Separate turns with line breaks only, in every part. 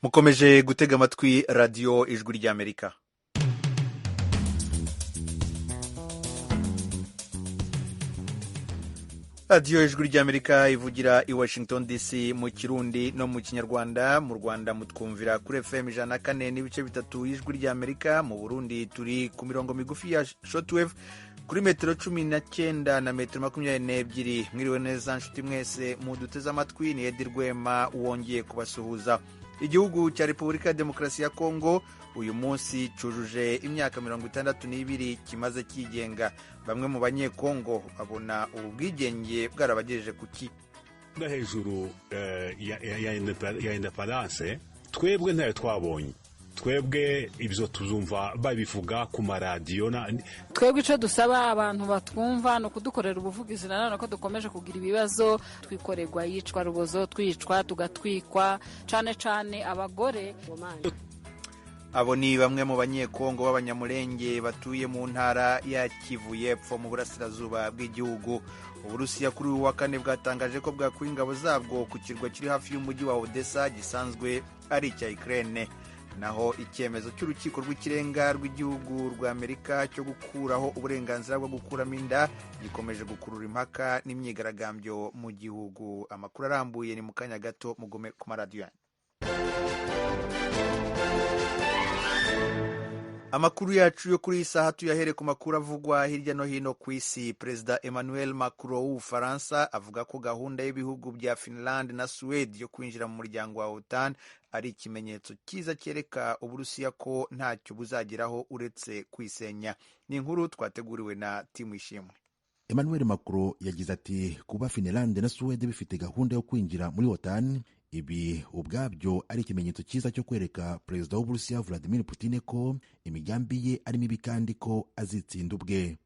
mukomeje gutega amatwi radiyo ijwi ry'Amerika. radiyo ijwi ry'Amerika ivugira i Washington DC mu Kirundi no mu Kinyarwanda. Mu Rwanda mutwumvira kuri FM 104 n'ibice bitatu y'ijwi ry'Amerika. Mu Burundi turi ku mirongo migufi ya shortwave kuri metero 19 na metero 22. Mwiriwe neza nshuti mwese muduteze amatwi, ni Edi Rwema wongeye kubasuhuza. Igihugu cya Repubulika ya Demokarasi ya Kongo uyu munsi cujuje imyaka 62 kimaze kigenga. Bamwe mu banyekongo babona ubwigenge bwarabagejeje kuki
hejuru ya independence. Twebwe ntayo twabonye, twebwe ibyo tuzumva babivuga ku maradiyo.
Twebwe icyo dusaba abantu batwumva no kudukorera ubuvugizi, nanone ko dukomeje kugira ibibazo, twikorerwa yicwa rubozo, twicwa tugatwikwa, cyane cyane abagore.
Abo ni bamwe mu banyekongo b'abanyamulenge batuye mu ntara ya Kivu y'Epfo mu burasirazuba bw'igihugu. Uburusiya kuri uyu wa kane bwatangaje ko bwakuye ingabo zabwo ku kirwa kiri hafi y'umujyi wa Odessa gisanzwe ari icya Ukraine. Naho icyemezo cy'urukiko rw'ikirenga rw'igihugu rw'Amerika cyo gukuraho uburenganzira bwo gukuramo inda gikomeje gukurura impaka n'imyigaragambyo mu gihugu. Amakuru arambuye ni mu kanya gato, mugume ku maradiyo. Amakuru yacu yo kuri iyi saha tuyahere ku makuru avugwa hirya no hino ku isi. Perezida Emmanuel Macron w'Ubufaransa avuga ko gahunda y'ibihugu bya Finland na Sweden yo kwinjira mu muryango wa OTAN ari ikimenyetso cyiza cyereka Uburusiya ko ntacyo buzageraho uretse kwisenya. Ni inkuru twateguriwe na Timu Ishimwe.
Emmanuel Macron yagize ati kuba Finland na Sweden bifite gahunda yo kwinjira muri OTAN, ibi ubwabyo ari ikimenyetso cyiza cyo kwereka perezida w'Uburusiya Vladimir Putin ko imigambi ye ari mibi kandi ko azitsinda ubwe.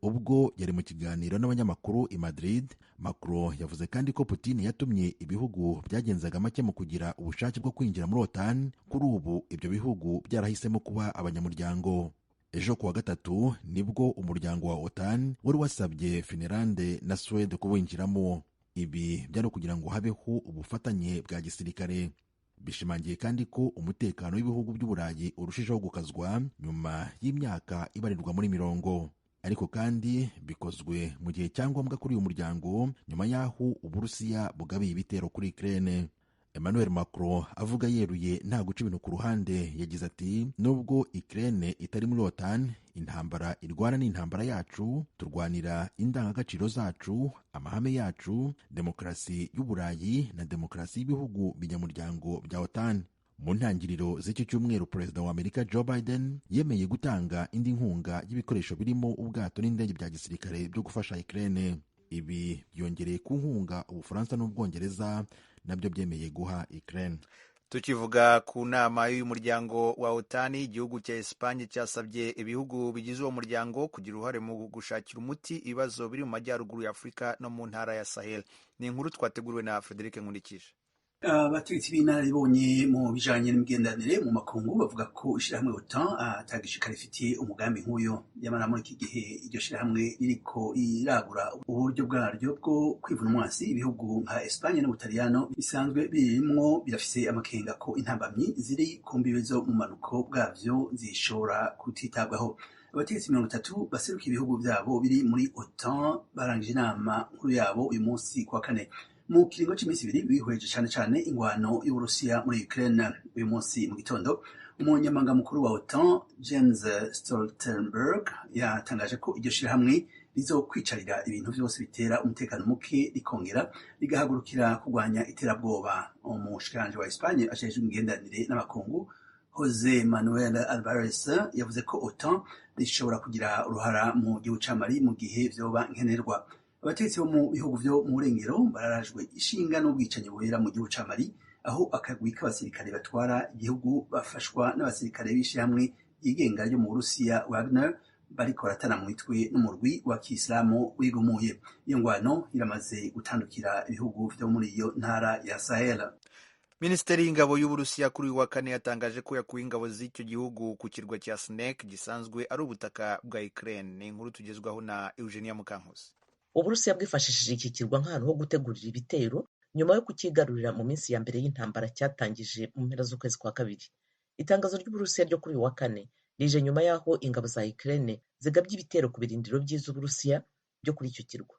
Ubwo yari mu kiganiro n'abanyamakuru i Madrid, Macron yavuze kandi ko Putin yatumye ibihugu byagenzaga make mu kugira ubushake bwo kwinjira muri OTAN, kuri ubu ibyo bihugu byarahisemo kuba abanyamuryango. Ejo kuwa gatatu nibwo umuryango wa OTAN wari wasabye Finland na Sweden kuwinjiramo. Ibi byari kugira ngo habeho ubufatanye bwa gisirikare. Bishimangiye kandi ko umutekano w'ibihugu by'Uburayi urushijeho gukazwa nyuma y'imyaka ibarirwa muri 40. Ariko kandi bikozwe mu gihe cyangombwa kuri uyu muryango nyuma y'aho Uburusiya bugabiye ibitero kuri Ukraine. Emmanuel Macron avuga yeruye nta guca ibintu ku ruhande, yagize ati nubwo Ukraine itari muri OTAN, intambara irwana n'intambara yacu, turwanira indangagaciro zacu, amahame yacu, demokarasi y'Uburayi na demokarasi y'ibihugu binyamuryango bya OTAN. Mu ntangiriro z'iki cyumweru Perezida wa Amerika Joe Biden yemeye gutanga indi nkunga y'ibikoresho birimo ubwato n'indege bya gisirikare byo gufasha Ukraine. Ibi byongereye ku nkunga Ubufaransa n'Ubwongereza nabyo byemeye guha Ukraine.
Tukivuga ku nama y'uyu muryango wa OTAN, igihugu cya Espagne cyasabye ibihugu bigize uwo muryango kugira uruhare mu gushakira umuti ibibazo biri mu majyaruguru ya Afurika no mu ntara ya Sahel. Ni inkuru twateguriwe na Frederic Nkundikije.
Abategetsi b'inararibonye mu bijanye n'imigenderanire mu makungu bavuga ko ishirahamwe OTAN atagishika rifitiye umugambi nk'uyo. Nyamara muri iki gihe iryo shirahamwe ririko iragura uburyo bwaryo bwo kwivuna umwasi, ibihugu nka Espagne n'Ubutaliyano bisanzwe birimwo birafise amakenga ko intambamyi ziri ku mbibe zo mu manuko bwavyo zishobora kutitabwaho. Abategetsi 30 baseruka ibihugu vyabo biri muri OTAN barangije inama nkuru yabo uyu munsi kwa kane. Mu kiringo cy'iminsi 2 bihweje cyane ingwano y'Uburusiya muri Ukraine. Uyu munsi mu gitondo umunyamabanga mukuru wa OTAN Jens Stoltenberg yatangaje ko iryo shirahamwe rizokwicarira ibintu byose bitera umutekano muke rikongera rigahagurukira kurwanya iterabwoba. Umushikiranganje wa Espagne asheje imigenderanire n'abakungu Jose Manuel Alvarez yavuze ko OTAN rishobora kugira uruhara mu gihugu ca Mali mu gihe vyoba nkenerwa. Abategetsi bo mu bihugu vyo mu burengero bararajwe ishinga n'ubwicanyi bubera mu gihugu ca Mali, aho akagwi k'abasirikare batwara igihugu bafashwa n'abasirikare b'ishyirahamwe yigenga ryo mu Burusiya Wagner bariko baratana mu mitwe n'umurwi wa Kisilamu wigumuye. Iyo ngwano iramaze gutandukira ibihugu vyo muri iyo ntara ya Sahel.
Minisiteri y'ingabo y'Uburusiya kuri uyu wa kane yatangaje ko yakuye ingabo z'icyo gihugu ku kirwa cya Snake gisanzwe ari ubutaka bwa Ukraine. Ni inkuru tugezwaho na Eugenia Mukankusi.
Uburusiya bwifashishije iki kirwa nk'ahantu ho gutegurira ibitero nyuma yo kukigarurira mu minsi ya mbere y'intambara cyatangije mu mpera z'ukwezi kwa kabiri. Itangazo ry'Uburusiya ryo kuri uyu wa kane rije nyuma y'aho ingabo za Ukraine zigabye ibitero ku birindiro by'Uburusiya byo kuri icyo kirwa.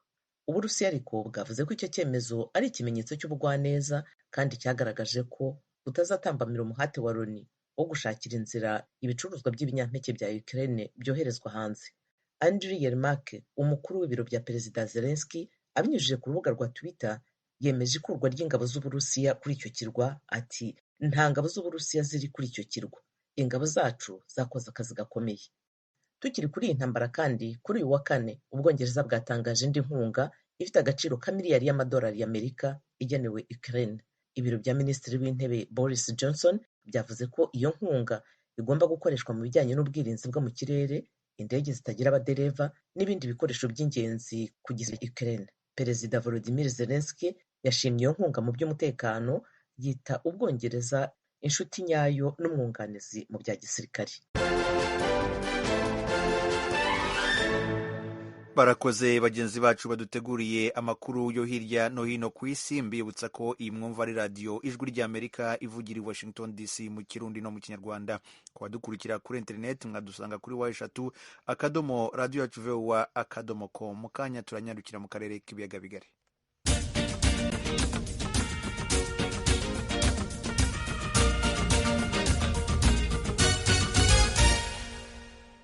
Uburusiya ariko bwavuze ko icyo cyemezo ari ikimenyetso cy'ubugwaneza kandi cyagaragaje ko butazatambamira umuhate wa Loni wo gushakira inzira ibicuruzwa by'ibinyampeke bya Ukraine byoherezwa hanze. Andriy Yermak, umukuru w'ibiro bya Perezida Zelensky, abinyujije ku rubuga rwa Twitter, yemeje ikurwa ry'ingabo z'Uburusiya kuri icyo kirwa ati nta ngabo z'Uburusiya ziri kuri icyo kirwa, ingabo zacu zakoze akazi gakomeye. Tukiri kuri iyi ntambara kandi kuri uyu wa kane Ubwongereza bwatangaje indi nkunga ifite agaciro ka miliyari y'amadolari y'Amerika igenewe Ukraine. Ibiro bya Minisitiri w'Intebe Boris Johnson byavuze ko iyo nkunga igomba gukoreshwa mu bijyanye n'ubwirinzi bwo mu kirere, indege zitagira abadereva n'ibindi bikoresho by'ingenzi kugeza Ukraine. Perezida Volodymyr Zelensky yashimye iyo nkunga mu by'umutekano, yita Ubwongereza inshuti nyayo n'umwunganizi mu bya gisirikare.
Barakoze bagenzi bacu baduteguriye amakuru yo hirya no hino ku isi. Mbibutsa ko iyi mwumva ari radiyo Ijwi ry'Amerika ivugira i Washington DC mu Kirundi no mu Kinyarwanda. Ku badukurikira kuri interineti mwadusanga kuri #, radio yacu voa.com. Mu kanya turanyarukira mu karere k'ibiyaga bigari.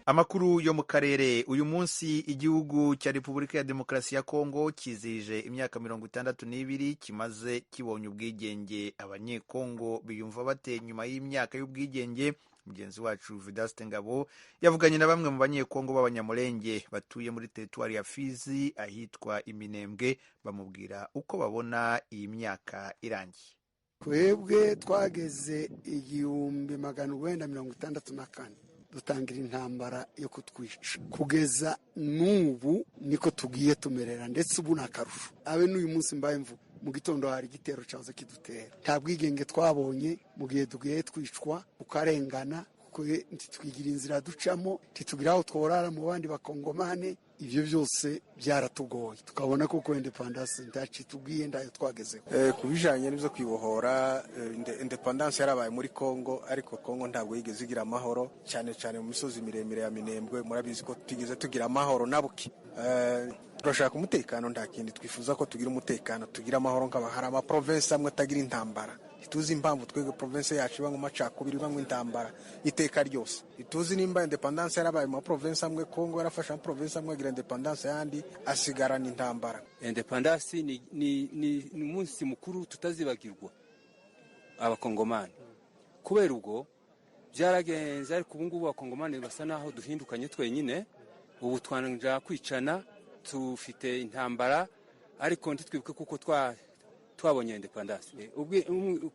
Amakuru yo mu karere. Uyu munsi igihugu cya Repubulika ya Demokarasi ya Kongo kizihije imyaka 62 kimaze kibonye ubwigenge. Abanyekongo biyumva bate nyuma y'imyaka y'ubwigenge? Mugenzi wacu Vedaste Ngabo yavuganye na bamwe mu banyekongo b'abanyamulenge batuye muri teritwari ya Fizi ahitwa Iminembwe, bamubwira uko babona iyi myaka irangiye.
Twebwe twageze 1964 dutangira intambara yo kutwica, kugeza n'ubu niko tugiye tumerera, ndetse ubu nakarusho. Abe n'uyu munsi mbaye mvuga mu gitondo hari igitero cyaza kidutera. Nta bwigenge twabonye mu gihe tugiye twicwa ukarengana, kuko ntitwigira inzira ducamo, ntitugira aho tworara mu bandi bakongomane. Ibyo byose byaratugoye, tukabona ko independence ndaci tugiye ndayo twagezeho.
Kubijanye n'ibyo kwibohora, independence yarabaye muri Kongo, ariko Kongo ntabwo yigeze igira amahoro, cyane cyane mu misozi miremire ya Minembwe. Murabizi ko tigeze tugira amahoro nabuki. Turashaka umutekano, nta kindi twifuza ko tugira umutekano, tugira amahoro. Nkaba hari ama province amwe tagira intambara. Ituzi impamvu twege province yacu ibanga macakubiri bangwa intambara iteka ryose. Ituzi nimba independence yarabaye mu province amwe, Kongo yarafasha mu province amwe gira independence yandi asigarana intambara.
Independence ni umunsi mukuru tutazibagirwa abakongomani. Kubera ubwo byaragenze, ariko ubu ngubu abakongomani basa naho duhindukanye twenyine. Ubu twananja kwicana, tufite intambara, ariko ntitwibuke kuko twabonye independence.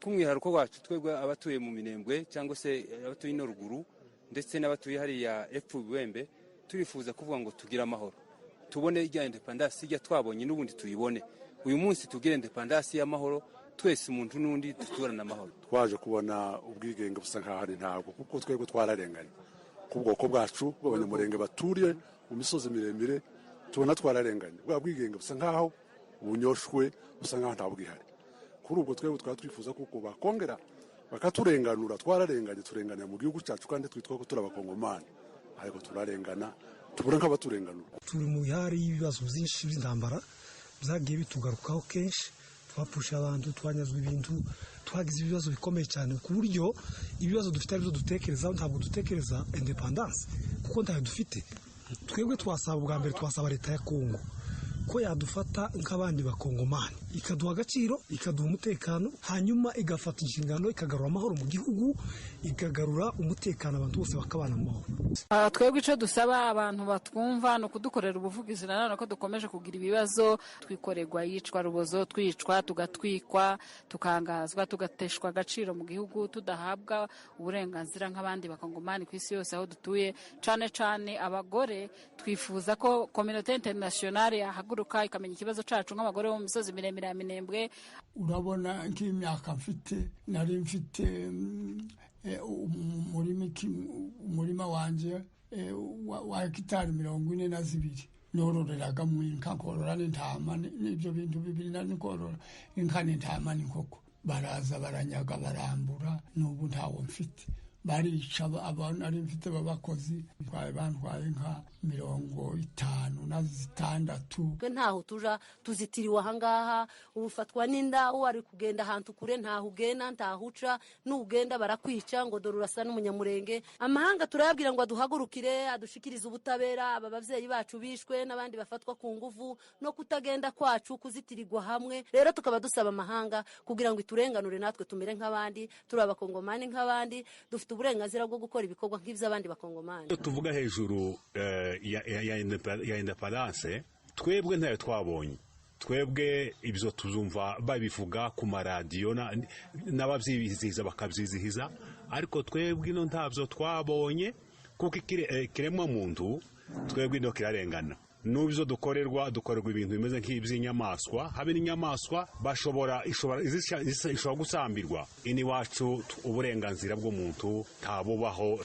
Kumwiharuko wacu twebwe abatuye mu Minembwe cyangwa se abatuye no ruguru ndetse n'abatuye hari ya Epfu Bwembe, turifuza kuvuga ngo tugira amahoro, tubone ijya independence ijya twabonye n'ubundi tuyibone. Uyu munsi tugire independence y'amahoro, twese umuntu n'undi duturana amahoro.
Twaje kubona ubwigenge busa nkaho ari ntabwo, kuko twebwe twararenganye ku bwoko bwacu bw'abanyamurenge baturiye mu misozi miremire. Tubona twararenganye, bwa bwigenge busa nkaho ubunyoshwe, busa nkaho nta bwihari. Kuri ubwo twebwe twaba twifuza kuko bakongera bakaturenganura. Twararenganye, turenganira mu gihugu cyacu kandi twitwa ko turabakongomani, ariko turarengana, tubura nk'abaturenganura.
Turi mu yari y'ibibazo byinshi by'intambara byagiye bitugarukaho kenshi. Twapfusha abantu, twanyazwe ibintu, twagize ibibazo bikomeye cyane, ku buryo ibibazo dufite ari byo dutekerezaho, ntabwo dutekereza independence kuko ntayo dufite. Twebwe twasaba ubwa mbere, twasaba leta ya Kongo ko yadufata nk'abandi bakongomani, ikaduha agaciro, ikaduha umutekano, hanyuma igafata inshingano, ikagarura amahoro mu gihugu, ikagarura umutekano, abantu bose bakabana mu mahoro.
Twebwe icyo dusaba abantu batwumva ni ukudukorera ubuvugizi, nanone ko dukomeje kugira ibibazo, twikorerwa yicwa rubozo, twicwa, tugatwikwa, tukangazwa, tugateshwa agaciro mu gihugu, tudahabwa uburenganzira nk'abandi bakongomani ku isi yose aho dutuye. Cyane cyane abagore, twifuza ko communauté internationale yahaguruka ikamenya ikibazo cyacu nk'abagore bo mu misozi miremire ya Minembwe.
Urabona nk'imyaka mfite, nari mfite umurima wanjye wa hegitari 42, nororeragamo inka nkorora n'intama n'ibyo bintu bibiri nari nkorora inka n'intama n'inkoko baraza baranyaga barambura n'ubu ntawo mfite barica abantu ari mfite b'abakozi bantwaye nka 56
twe ntaho tuja tuzitiriwe ahangaha ufatwa n'inda wari kugenda ahantu kure ntaho ugenda ntaho uca n'ugenda barakwica ngo dore urasa n'umunyamurenge amahanga turayabwira ngo aduhagurukire adushikirize ubutabera aba bavyeyi bacu bishwe n'abandi bafatwa ku nguvu no kutagenda kwacu kuzitirirwa hamwe rero tukaba dusaba amahanga kugira ngo iturenganure natwe tumere nk'abandi turi abakongomani nk'abandi dufite uburenganzira bwo gukora ibikorwa nk'ivy'abandi bakongomani.
Tuvuga hejuru ya independence twebwe ntayo twabonye twebwe ibyo tuzumva babivuga ku maradiyo n'ababyizihiza bakabyizihiza ariko twebwe ino ntabyo twabonye kuko ikiremwa muntu twebwe ino kirarengana n'ubyo dukorerwa ibintu bimeze nk'iby'inyamaswa habe n'inyamaswa ishobora gusambirwa iwacu uburenganzira bw'umuntu ntabubaho.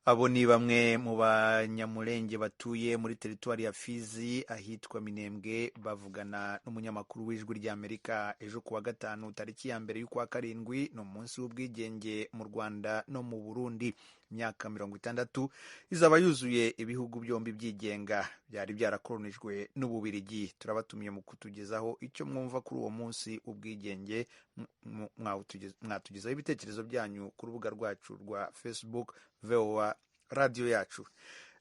Abo ni bamwe mu banyamurenge batuye muri teritwari ya Fizi ahitwa Minembwe bavugana n'umunyamakuru w'Ijwi ry'Amerika ejo kuwa gatanu tariki ya mbere y'ukwa karindwi no munsi w'ubwigenge mu Rwanda no mu Burundi. Imyaka 60 izaba yuzuye ibihugu byombi byigenga byari byarakolonijwe n'Ububirigi. Turabatumiye mu kutugezaho icyo mwumva kuri uwo munsi ubwigenge, mwatugezaho ibitekerezo byanyu ku rubuga rwacu rwa Facebook VOA radio yacu.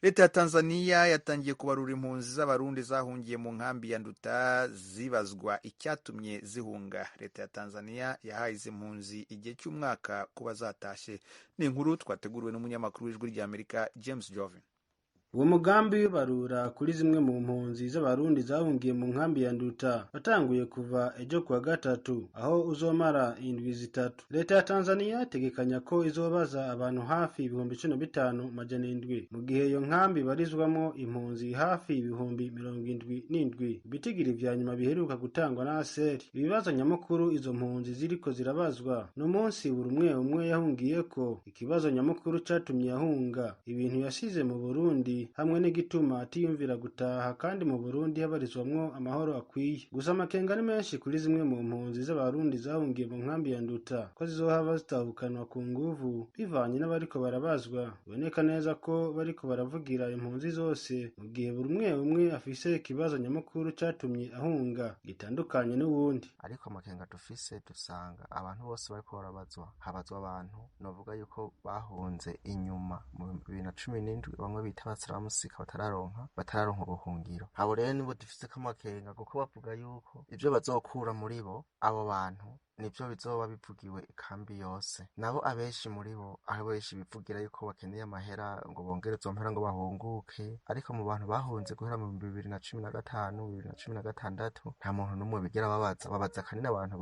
Leta ya Tanzania yatangiye kubarura impunzi z'abarundi zahungiye mu nkambi ya Nduta zibazwa icyatumye zihunga. Leta ya Tanzania yahaye izi mpunzi igihe cy'umwaka kuba zatashe. Ni inkuru twateguriwe n'umunyamakuru w'Ijwi ry'Amerika James Joven.
Uwo mugambi w'ibarura kuri zimwe mu mpunzi z'abarundi zahungiye mu nkambi ya Nduta watanguye kuva ejo kuwa gatatu aho uzomara indwi zitatu. Leta ya Tanzania itegekanya ko izobaza abantu hafi 15,700 mu gihe iyo nkambi barizwamo impunzi hafi 77,000. Ibitigiri vya nyuma biheruka gutangwa na ASER. Ibibazo nyamukuru izo mpunzi ziriko zirabazwa no munsi buri umwe yahungiyeko. Ikibazo nyamukuru catumye yahunga ibintu yasize mu Burundi hamwe n'igituma atiyumvira gutaha kandi mu Burundi habarizwamwo amahoro akwiye. Gusa amakenga ni menshi kuri zimwe mu mpunzi z'abarundi zahungiye mu nkambi ya Nduta ko zizohava zitahukanwa ku nguvu bivanye n'abariko barabazwa. Biboneka neza ko bariko baravugira impunzi zose mu gihe buri umwe afise ikibazo nyamukuru catumye ahunga gitandukanye n'uwundi.
Ariko amakenga dufise dusanga abantu bose bariko barabazwa habazwa abantu novuga yuko bahunze inyuma mu 2017 bamwe bita musika batararonka ubuhungiro. Abo rero nibo dufise kamakenga kuko bavuga yuko ivyo bazokura muri bo abo bantu nivyo bizoba bivugiwe ikambi yose. Nabo abenshi muri bo abenshi bivugira yuko bakeneye amahera ngo bongereze mpera ngo bahunguke, ariko mu bantu bahunze guhera mu 2015 2016 nta muntu numwe bigera babaza kanini abantu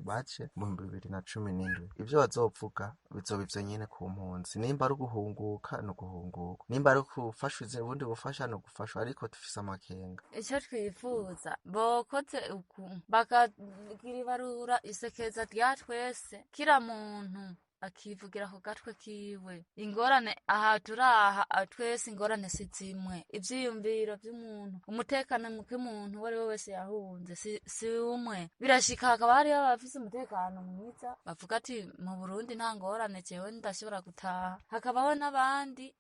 bace mu 2017. Ivyo bazovuga bizoba ivyo nyene ku mpunzi, nimba ari guhunguka no guhunguka, nimba ari gufashwa ubundi bufasha no gufashwa, ariko dufise amakenga.
Ico twifuza bokoze uku bakagira ibarura isekeza rya twese, kira muntu akivugira ku gatwe kiwe. Ingorane aha turaha twese ingorane si zimwe, ivyiyumviro vy'umuntu, umutekano muke muntu wari wese yahunze si umwe. Birashika hakaba hariho abafise umutekano mwiza bavuga ati mu Burundi nta ngorane jewe ndashobora gutaha, hakabaho n'abandi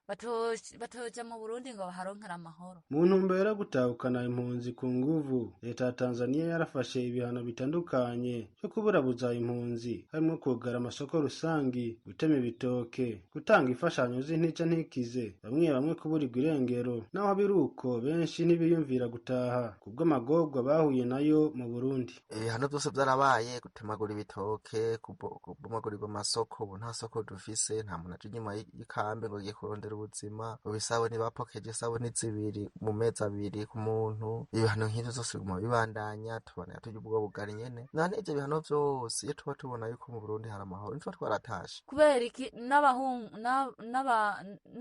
batoja mu Burundi ngo baharonkera amahoro.
Mu ntumbero yo gutahukana impunzi ku nguvu, leta ya Tanzania yarafashe ibihano bitandukanye byo kuburabuza impunzi, harimo kugara amasoko rusangi, gutema ibitoke, gutanga imfashanyo z'intica ntikize, bamwe kuburirwa irengero. Naho biruko benshi ntibiyumvira gutaha kubw'amagorwa bahuye nayo mu Burundi.
Hano byose byarabaye, gutemagura ibitoke, kubomagurirwa amasoko. Ubu nta soko dufise, nta muntu aje inyuma y'ikambi ngo agiye kurondera ubuzima. Ubisabone bapokeje isabune zibiri mu mezi abiri ku muntu. Ibihano nk'ivyo zose biguma bibandanya, tubona turya ubwo bugari nyene. None ivyo bihano vyose iyo tuba tubona yuko mu Burundi hari amahoro nitwa twarataha.
Kubera iki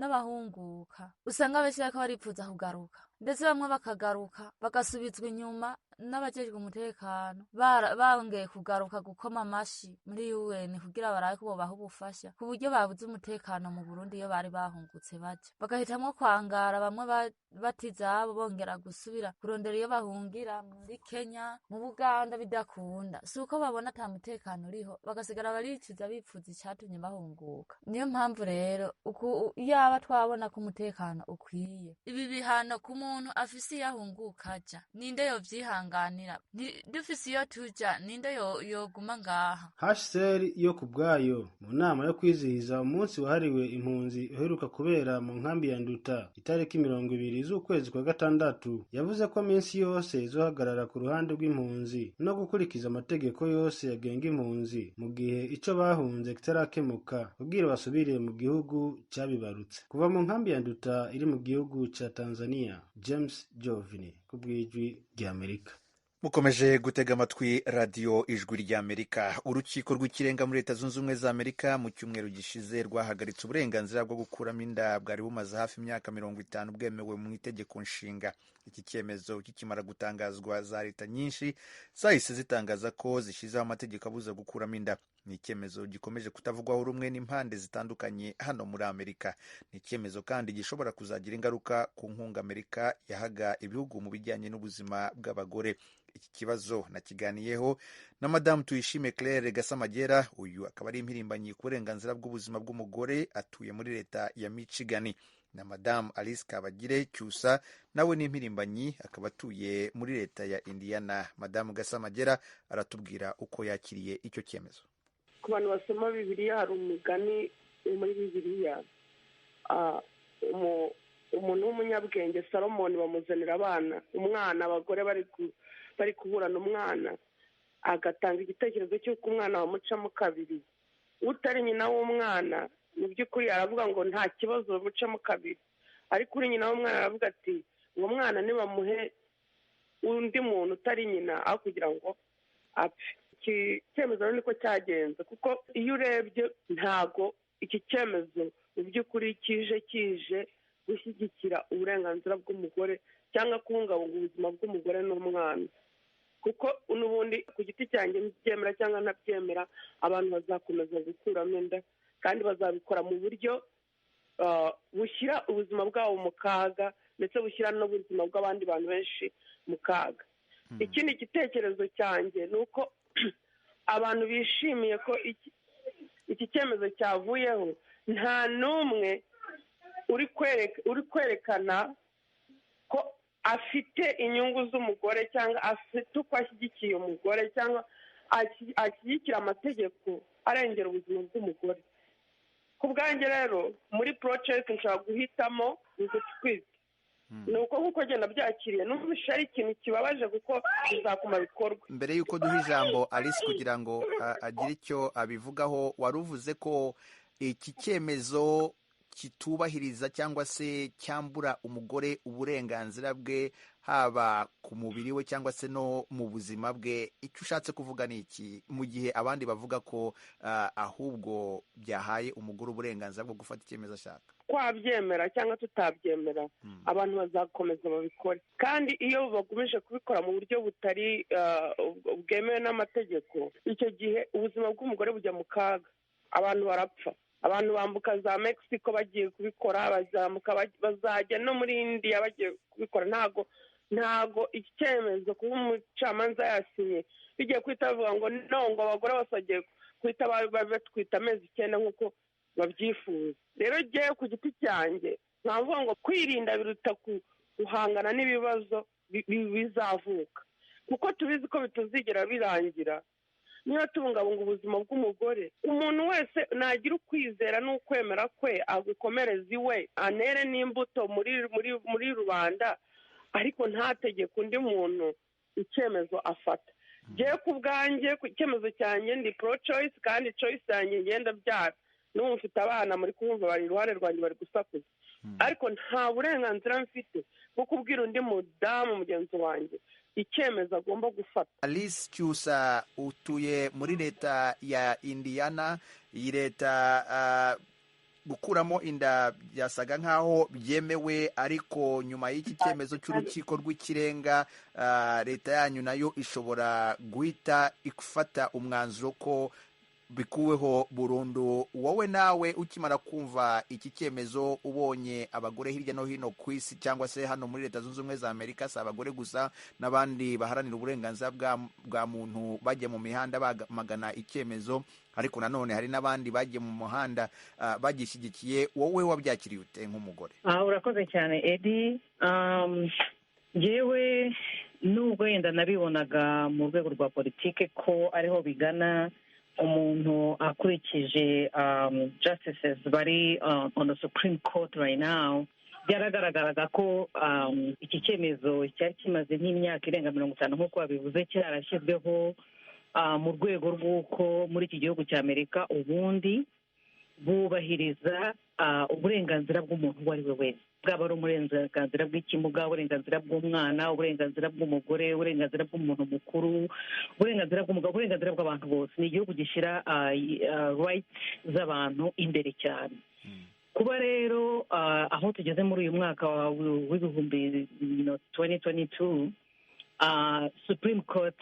n'abahunguka usanga benshi bariko baripfuza kugaruka, ndetse bamwe bakagaruka bagasubizwa inyuma n'abajejwe umutekano bongeye kugaruka gukoma amashi muri UN kugira barabe ko bobaha ubufasha ku buryo babuze umutekano mu Burundi iyo bari bahungutse baje bagahitamwo kwangara bamwe batizabo bongera gusubira kurondera iyo bahungira muri Kenya mu Buganda bidakunda suko babona ata mutekano uriho bagasigara bariciza bipfuza icatumye bahunguka. Niyo mpamvu rero yaba twabona ko umutekano ukwiye ibi bihano ku muntu afise yahunguka aja ninde yovyihanganira dufise iyo tuja ninde yoguma ngaha.
HCR yo kubwayo mu nama yo kwizihiza umunsi wahariwe impunzi uheruka kubera mu nkambi ya Nduta itariki 20 z'ukwezi kwa gatandatu yavuze ko minsi yose izohagarara ku ruhande rw'impunzi no gukurikiza amategeko yose yagenga impunzi mu gihe ico bahunze kitarakemuka kugira basubire mu gihugu cyabibarutse. Kuva mu nkambi ya Nduta iri mu gihugu ca Tanzania, James Jovini kubwijwi rya Amerika.
Mukomeje gutega amatwi radio ijwi ry'Amerika. Urukiko rw'ikirenga muri Leta Zunze Ubumwe za Amerika mu cyumweru gishize rwahagaritse uburenganzira bwo gukuramo inda bwari bumaze hafi imyaka 50 bwemewe mu itegeko nshinga. Iki cyemezo kikimara gutangazwa za leta nyinshi zahise zitangaza ko zishizeho amategeko abuza gukuramo inda. Ni icyemezo gikomeje kutavugwaho rumwe n'impande zitandukanye hano muri Amerika. Ni icyemezo kandi gishobora kuzagira ingaruka ku nkunga Amerika yahaga ibihugu mu bijyanye n'ubuzima bw'abagore. Iki kibazo nakiganiyeho na Madame Tuyishime Claire Gasamagera, uyu akaba ari impirimbanyi ku burenganzira bw'ubuzima bw'umugore atuye muri leta ya Michigan, na Madame Alice Kabagire Cyusa nawe ni impirimbanyi akaba atuye muri leta ya Indiana. Madame Gasamagera aratubwira uko yakiriye icyo cyemezo.
Ku bantu basoma Bibiliya hari umugani muri Bibiliya, umuntu w'umunyabwenge Salomoni bamuzanira umwana abagore bari kuburana umwana, agatanga igitekerezo cy'uko umwana bamucamo kabiri. Utari nyina w'umwana mu by'ukuri aravuga ngo nta kibazo bamucamo kabiri, ariko uri nyina w'umwana aravuga ati uwo mwana nibamuhe undi muntu utari nyina aho kugira ngo apfe. Iki cyemezo niko cyagenze, kuko iyo urebye ntago iki cyemezo mu by'ukuri kije gushyigikira uburenganzira bw'umugore cyangwa kubungabunga ubuzima bw'umugore n'umwana, kuko n'ubundi ku giti cyanjye ntibyemera cyangwa ntabyemera abantu bazakomeza gukuramo inda kandi bazabikora mu buryo bushyira ubuzima bwabo mu kaga ndetse bushyira n'ubuzima bw'abandi bantu benshi mu kaga. Ikindi gitekerezo cyanjye ni uko abantu bishimiye ko iki cyemezo cyavuyeho, nta n'umwe uri kwerekana ko afite inyungu z'umugore cyangwa afite uko ashyigikiye umugore cyangwa ashyigikira amategeko arengera ubuzima bw'umugore. Ku bwanjye rero muri pro-choice nshobora guhitamo gutwita. Ni uko nk'uko genda byakiriye n'ubusha ari ikintu kibabaje kuko bizakuma bikorwa.
Mbere y'uko duha ijambo Alice kugira ngo agire icyo abivugaho, wari uvuze ko iki cyemezo kitubahiriza cyangwa se cyambura umugore uburenganzira bwe haba ku mubiri we cyangwa se no mu buzima bwe. Icyo ushatse kuvuga ni iki, mu gihe abandi bavuga ko ahubwo byahaye umugore uburenganzira bwo gufata icyemezo ashaka?
Twabyemera cyangwa tutabyemera, abantu bazakomeza babikore, kandi iyo bakomeje kubikora mu buryo butari bwemewe n'amategeko, icyo gihe ubuzima bw'umugore bujya mu kaga, abantu barapfa. Abantu bambuka za Mexico bagiye kubikora, bazajya no muri India bagiye kubikora. Ntago iki cyemezo kuba umucamanza yasinye bigiye kwita bavuga ngo ngo abagore bose bagiye kwita batwita amezi 9 nk'uko babyifuza. Rero jyewe ku giti cyanjye nkavuga ngo kwirinda biruta guhangana n'ibibazo bizavuka, kuko tubizi ko bitazigera birangira. Niyo tubungabunga ubuzima bw'umugore, umuntu wese nagira ukwizera n'ukwemera kwe agukomereza iwe, anere n'imbuto muri rubanda, ariko ntategeka undi muntu icyemezo afata. Jyewe ku bwanjye ku icyemezo cyanjye ndi pro-choice, kandi choice yanjye ngenda byara. N'ubu mfite abana muri kumva bari iruhande rwanjye bari gusakuza, ariko nta burenganzira mfite bwo kubwira undi mudamu mugenzi wanjye icyemezo agomba gufata.
Alice Cyusa utuye muri leta ya Indiana. Iyi leta gukuramo inda byasaga nk'aho byemewe, ariko nyuma y'iki cyemezo cy'urukiko rw'ikirenga leta yanyu nayo ishobora guhita ifata umwanzuro ko bikuweho burundu. Wowe nawe ukimara kumva iki cyemezo, ubonye abagore hirya no hino ku isi cyangwa se hano muri Leta Zunze Ubumwe za Amerika, si abagore gusa n'abandi baharanira uburenganzira bwa muntu bajya mu mihanda bamagana icyemezo, ariko nanone hari n'abandi bagiye mu muhanda bagishyigikiye, wowe wabyakiriye ute nk'umugore?
Urakoze cyane Edi. Njyewe nubwo yenda nabibonaga mu rwego rwa politike ko ariho bigana, umuntu akurikije justices bari on the Supreme Court right now, byaragaragaraga ko iki cyemezo cyari kimaze nk'imyaka irenga 50 nk'uko babivuze cyarashyizweho mu rwego rw'uko muri iki gihugu cya Amerika ubundi bubahiriza uburenganzira bw'umuntu uwo ari we wese, bwaba ari uburenganzira bw'ikimuga, uburenganzira bw'umwana, uburenganzira bw'umugore, uburenganzira bw'umuntu mukuru, uburenganzira bw'umugabo, uburenganzira bw'abantu bose. Ni igihugu gishyira rights z'abantu imbere cyane. Kuba rero aho tugeze muri uyu mwaka w'ibihumbi 2022, Supreme Court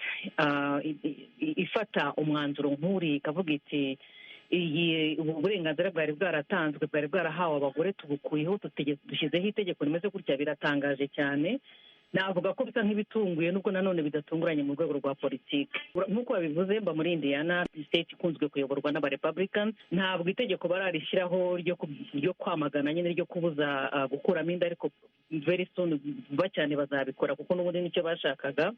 ifata umwanzuro nk'uri ikavuga iti ubu burenganzira bwari bwaratanzwe, bwari bwarahawe abagore, tubukuyeho, dushyizeho itegeko rimeze gutya, biratangaje cyane. Navuga ko bisa nk'ibitunguye, nubwo nanone bidatunguranye mu rwego rwa politiki. Nk'uko babivuze, mba muri Indiana, state ikunzwe kuyoborwa n'aba-Republicans. Ntabwo itegeko bararishyiraho ryo kwamagana nyine ryo kubuza gukuramo inda, ariko very soon vuba cyane bazabikora, kuko n'ubundi nicyo bashakaga.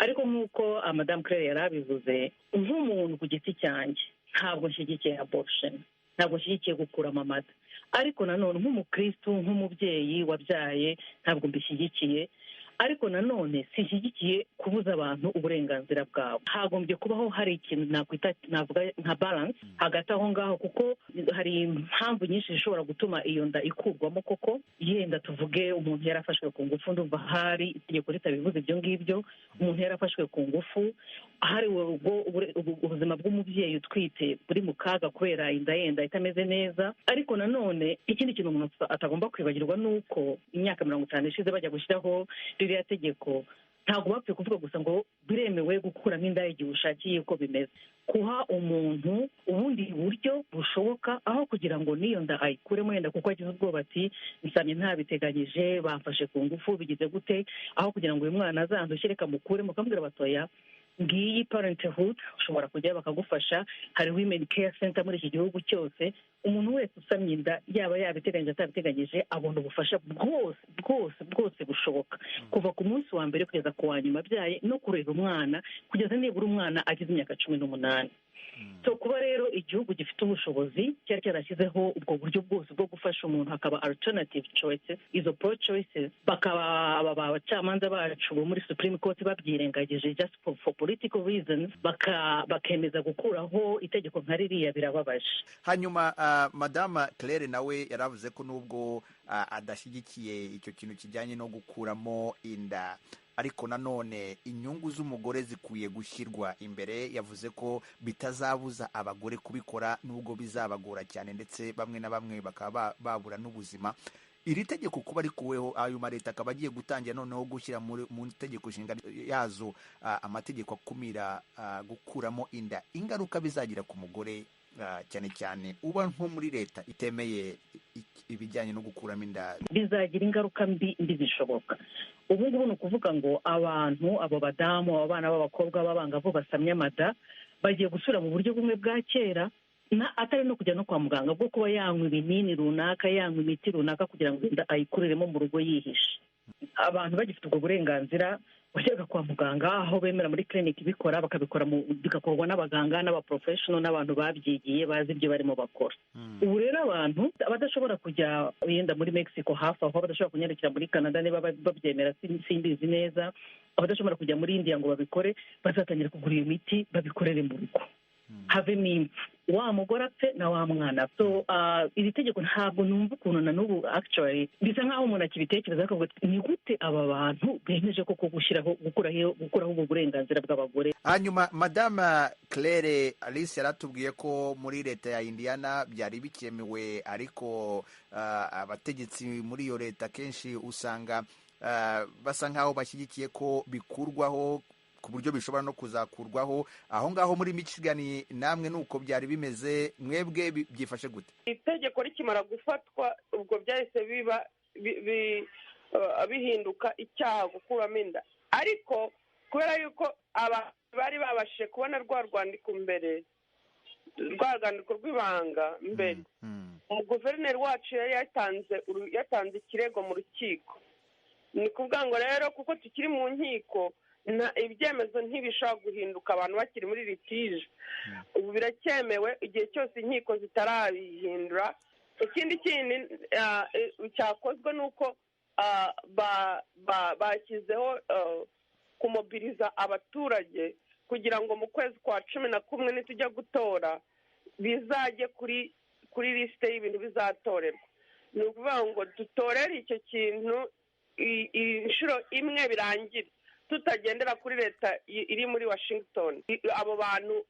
Ariko nk'uko Madame Claire yari abivuze, nk'umuntu ku giti cyanjye ntabwo nshyigikiye abortion, ntabwo nshyigikiye gukuramo amata, ariko nanone nk'umukristu, nk'umubyeyi wabyaye, ntabwo mbishyigikiye. Ariko nanone sinshyigikiye kubuza abantu uburenganzira bwabo. Hagombye kubaho hari ikintu navuga nka balance hagati aho ngaho, kuko hari impamvu nyinshi zishobora gutuma iyo nda ikurwamo. Koko yenda tuvuge umuntu yarafashwe ku ngufu, ndumva hari itegeko ritabivuze ibyo ngibyo. Umuntu yarafashwe ku ngufu, hari ubuzima bw'umubyeyi utwite buri mu kaga kubera inda yenda itameze neza. Ariko nanone ikindi kintu umuntu atagomba kwibagirwa ni uko imyaka 50 ishize bajya gushyiraho ririya tegeko, ntabwo bapfuye kuvuga gusa ngo biremewe gukuramo inda igihe ushakiye uko bimeze. Kuha umuntu ubundi buryo bushoboka, aho kugira ngo n'iyo nda ayikuremo yenda kuko agize ubwoba ati nsabye ntabiteganyije, bamfashe ku ngufu, bigize gute, aho kugira ngo uyu mwana azandushe reka mukuremo, ukamubwira batoya ngiyi parenthood, ushobora kujyayo bakagufasha. Hari women care center muri iki gihugu cyose. Umuntu wese usamye inda, yaba yabiteganyije atabiteganyije, abona ubufasha bwose bushoboka, kuva ku munsi wa mbere kugeza ku wa nyuma abyaye, no kurera umwana kugeza nibura umwana agize imyaka 18. So kuba rero igihugu gifite ubushobozi cyari cyarashyizeho ubwo buryo bwose bwo gufasha umuntu, hakaba alternative choices, izo pro choices bakaba abacamanza bacu bo muri Supreme Court babyirengagije just for political reasons, bakemeza gukuraho itegeko nka ririya, birababaje.
Hanyuma Madame Claire nawe yaravuze ko nubwo adashyigikiye icyo kintu kijyanye no gukuramo inda, ariko nanone inyungu z'umugore zikwiye gushyirwa imbere. Yavuze ko bitazabuza abagore kubikora nubwo bizabagora cyane, ndetse bamwe na bamwe bakaba babura n'ubuzima. Iri tegeko kuba rikuweho, ayo mareta akaba agiye gutangira noneho gushyira mu tegeko nshinga yazo amategeko akumira gukuramo inda, ingaruka bizagira ku mugore cyane cyane uba nko muri leta itemeye ibijyanye no gukuramo inda,
bizagira ingaruka mbi zishoboka. Ubu ngubu ni ukuvuga ngo abo badamu, abana b'abakobwa b'abangavu basamye amada bagiye gusubira mu buryo bumwe bwa kera, atari no kujya no kwa muganga bwo kuba yanywa ibinini runaka, yanywa imiti runaka kugira ngo inda ayikuriremo mu rugo yihishe. Abantu bagifite ubwo burenganzira bajyaga kwa muganga, aho bemera muri clinic bikora, bigakorwa n'abaganga n'abaprofessional n'abantu babyigiye bazi ibyo barimo bakora. Ubu rero abantu abadashobora kujya yenda muri Mexico hafi aho, badashobora kunyarukira muri Canada niba babyemera simbizi neza, abadashobora kujya muri India ngo babikore, bazatangira kugura iyo miti babikorere mu rugo. havemo impfu wa mugore apfe na wa mwana. So iri tegeko ntabwo numva ukuntu na n'ubu actually bisa nk'aho umuntu akibitekereza akavuga ati ni gute aba bantu bemeje koko gukuraho ubu burenganzira bw'abagore.
Hanyuma Madame Claire Alice yaratubwiye ko muri leta ya Indiana byari bikemewe, ariko abategetsi muri iyo leta kenshi usanga basa nk'aho bashyigikiye ko bikurwaho ku buryo bishobora no kuzakurwaho. Aho ngaho muri Michigan namwe nuko byari bimeze, mwebwe byifashe gute?
Itegeko rikimara gufatwa ubwo byahise biba bihinduka icyaha gukuramo inda, ariko kubera yuko bari babashije kubona rwa rwandiko mbere, rwa rwandiko rw'ibanga mbere, umuguverineri wacu yari yatanze ikirego mu rukiko. Ni kuvuga ngo rero kuko tukiri mu nkiko ibyemezo ntibishobora guhinduka abantu bakiri muri litije. Ubu biracyemewe igihe cyose inkiko zitarabihindura. Ikindi cyakozwe ni uko bashyizeho kumobiriza abaturage kugira ngo mu kwezi kwa 11 nitujya gutora bizajye kuri lisite y'ibintu bizatorerwa. Ni ukuvuga ngo dutorere icyo kintu inshuro imwe birangire, tutagendera kuri leta iri muri Washington. Abo bantu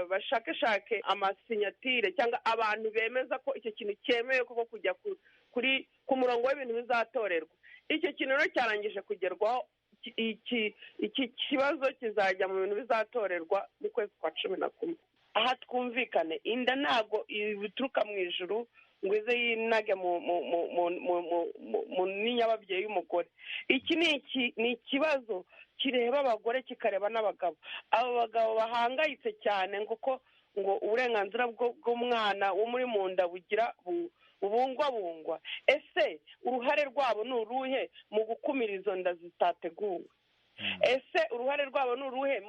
bashakashake amasinyatire cyangwa abantu bemeza ko icyo kintu cyemewe koko kujya ku murongo w'ibintu bizatorerwa. Icyo kintu rero cyarangije kugerwaho. Iki kibazo kizajya mu bintu bizatorerwa mu kwezi kwa 11. Aha twumvikane, inda ntago bituruka mu ijuru ngo ize yinage mu n'inyababyeyi y'umugore. Iki ni ikibazo kireba abagore kikareba n'abagabo. Abo bagabo bahangayitse cyane ngo uburenganzira bw'umwana wo muri mu nda bugira bubungwabungwa. Ese uruhare rwabo ni uruhe mu gukumira izo nda zitateguwe? Ese uruhare rwabo ni uruhe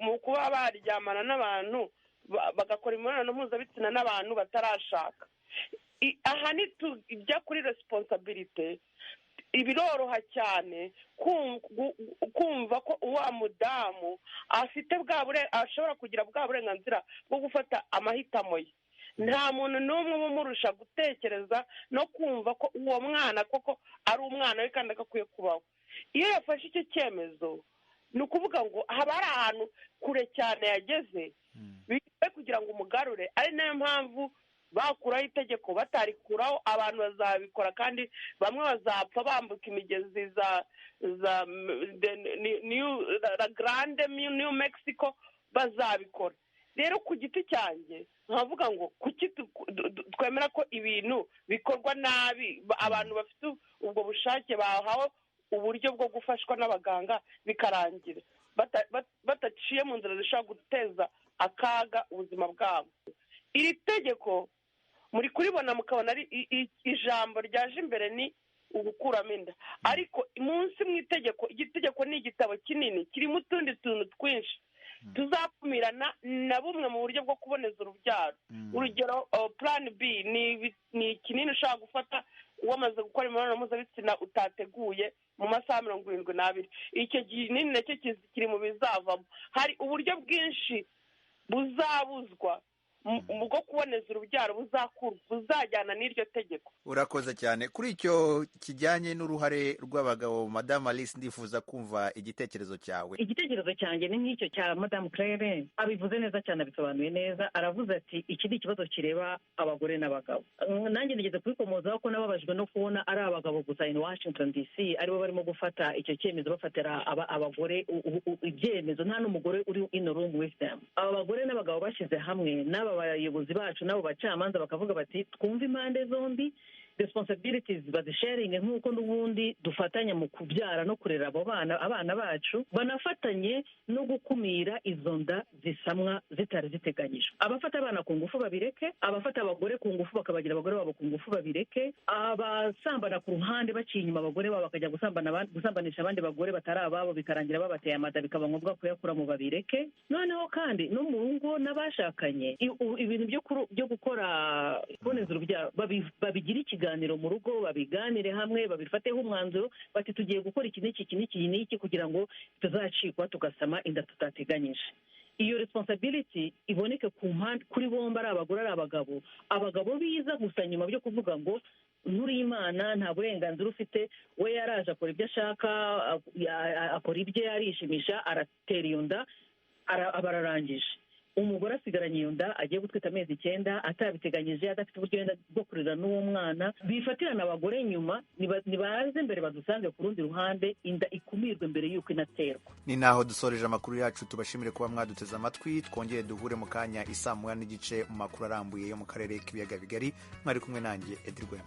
mu kuba baryamana n'abantu bagakora imibonano mpuzabitsina n'abantu batarashaka? Aha nitujya kuri responsibility, biroroha cyane kumva ko uwa mudamu ashobora kugira bwa burenganzira bwo gufata amahitamo ye. Nta muntu n'umwe umurusha gutekereza no kumva ko uwo mwana koko ari umwana we kandi agakwiye kubaho. Iyo yafashe icyo cyemezo ni ukuvuga ngo haba hari ahantu kure cyane yageze bikwiye kugira ngo umugarure. Ari nayo mpamvu bakuraho itegeko, batarikuraho abantu bazabikora kandi bamwe bazapfa bambuka imigezi za Grande New Mexico bazabikora. Rero ku giti cyanjye nkavuga ngo kuki twemera ko ibintu bikorwa nabi, abantu bafite ubwo bushake bahawe uburyo bwo gufashwa n'abaganga bikarangira bataciye mu nzira zishobora guteza akaga ubuzima bwabo. Iri tegeko muri kuribona mukabona ari ijambo ryaje imbere ni ugukuramo inda, ariko munsi mu itegeko, igitegeko ni igitabo kinini kirimo utundi tuntu twinshi tuzakumirana na bumwe mu buryo bwo kuboneza urubyaro. Urugero plan B ni kinini ushobora gufata wamaze gukora imibonano mpuzabitsina utateguye mu masaha 72. Icyo kinini nacyo kiri mu bizavamo. Hari uburyo bwinshi buzabuzwa bwo kuboneza urubyaro buzajyana n'iryo tegeko.
Urakoze cyane kuri icyo kijyanye n'uruhare rw'abagabo. Madame Alice, ndifuza kumva igitekerezo cyawe.
Igitekerezo cyanjye ni nk'icyo cya Madame Claire, abivuze neza cyane, abisobanuye neza. Aravuze ati iki ni ikibazo kireba abagore n'abagabo. Nanjye nigeze kubikomozaho ko nababajwe no kubona ari abagabo gusa in Washington DC aribo barimo gufata icyo cyemezo, bafatira abagore ibyemezo, nta n'umugore uri in the room with them. Aba bagore n'abagabo bashyize hamwe abayobozi bacu nabo bacamanza bakavuga bati twumve impande zombi, responsibilities bazisharinge nk'uko n'ubundi dufatanya mu kubyara no kurera abo abana bacu, banafatanye no gukumira izo nda zisamwa zitari ziteganyijwe. Abafata abana ku ngufu babireke, abafata abagore ku ngufu bakabagira abagore babo ku ngufu babireke, abasambana ku ruhande baciye inyuma abagore babo bakajya gusambanisha abandi bagore batari ababo bikarangira babateye amada bikaba ngombwa kuyakura mu babireke. Noneho kandi no mu rugo n'abashakanye ibintu byo gukora kuboneza urubyaro babigira ikiganiro mu rugo, babiganire hamwe, babifateho umwanzuro bati tugiye gukora iki n'iki kugira ngo tuzacikwa tugasama inda tutateganyije. iyo responsibility iboneke ku mpande kuri bombi, ari abagore ari abagabo biza gusa nyuma byo kuvuga ngo nturi imana nta burenganzira ufite, we yaraje akora ibyo ashaka, akora ibye arishimisha, aratera iyo nda aba ararangije. Umugore asigaranye iyo nda, agiye gutwita amezi 9 atabiteganyije, adafite uburyo bwo kurera n'uwo mwana. Bifatirana abagore nyuma, nibaze mbere badusange ku rundi ruhande, inda ikumirwe mbere y'uko inaterwa.
Ni naho dusoreje amakuru yacu, tubashimire kuba mwaduteze amatwi. Twongere duhure mu kanya isaa 1:30 mu makuru arambuye yo mu karere k'ibiyaga bigari. Mwari kumwe nanjye Edirwe.